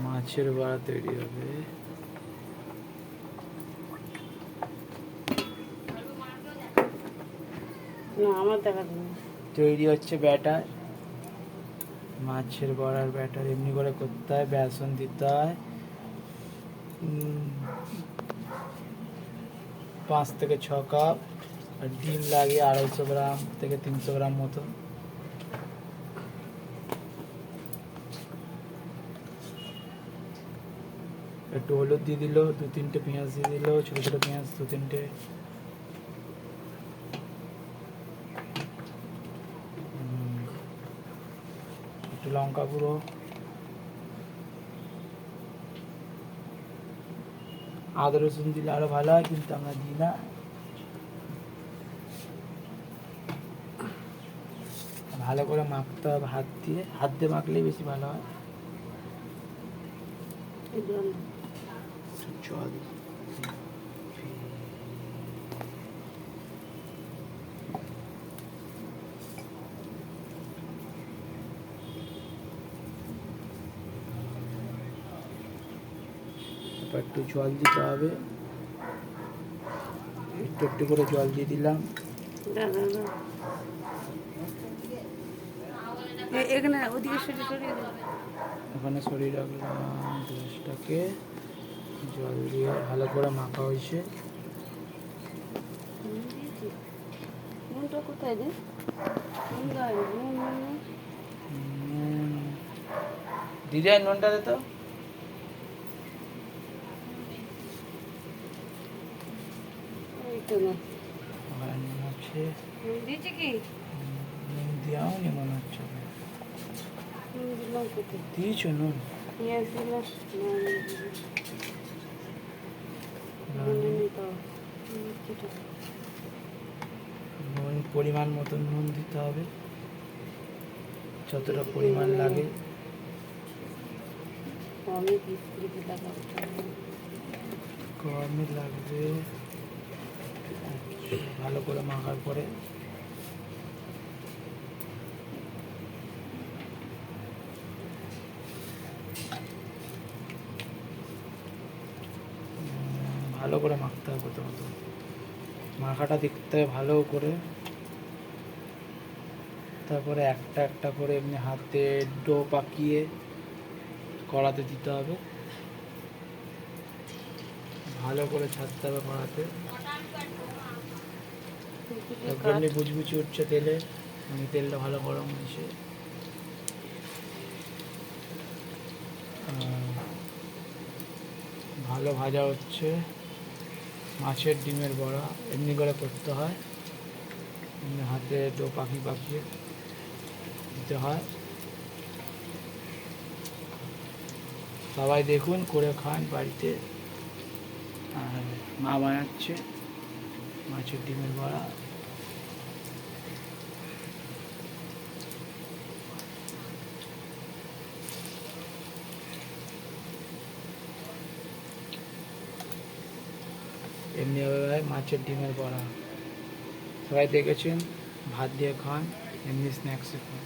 মাছের বড়া তৈরি হবে। তৈরি হচ্ছে ব্যাটার, মাছের বড়ার ব্যাটার। এমনি করে করতে হয়, বেসন দিতে হয় 5 থেকে 6 কাপ, আর ডিম লাগে 250 গ্রাম থেকে 300 গ্রাম মতো। একটু হলুদ দিয়ে দিল, 2-3টে পেঁয়াজ দিয়ে দিল, ছোটো ছোটো পেঁয়াজ 2-3টে। একটু লঙ্কা গুঁড়ো, আদা রসুন দিলে আরো ভালো হয়, কিন্তু আমরা দিই না। ভালো করে মাখতে হবে হাত দিয়ে মাখলেই বেশি ভালো হয়। জল একটু জল দিতে হবে, একটু একটু করে জল দিয়ে দিলাম। ওখানে সরিয়ে রাখলাম গ্যাসটাকে। জল দিয়ে ভালো করে মাখা হয়েছে। দিদি নুনটা দে তো। মনে হচ্ছে দিয়েছো নুন? নুন পরিমাণ মতো নুন দিতে হবে, যতটা পরিমাণ লাগে। কমই লাগবে। ভালো করে মাখার পরে ভালো করে মাখতে হবে। প্রথমত মাখাটা দেখতে হবে ভালো করে, তারপরে একটা একটা করে এমনি হাতে ডো পাকিয়ে কড়াতে দিতে হবে। ভালো করে ছাড়তে হবে কড়াতে। এমনি বুচবুচি উঠছে তেলে, তেলটা ভালো গরম হয়েছে। ভালো ভাজা হচ্ছে। মাছের ডিমের বড়া এমনি করে করতে হয়, এমনি হাতে ডো পাকিয়ে দিতে হয়। সবাই দেখুন, করে খান বাড়িতে। আর মা বানাচ্ছে মাছের ডিমের বড়া। এমনিভাবে মাছের ডিমের বড়া সবাই দেখেছেন, ভাত দিয়ে খান, এমনি স্ন্যাক্সে খান।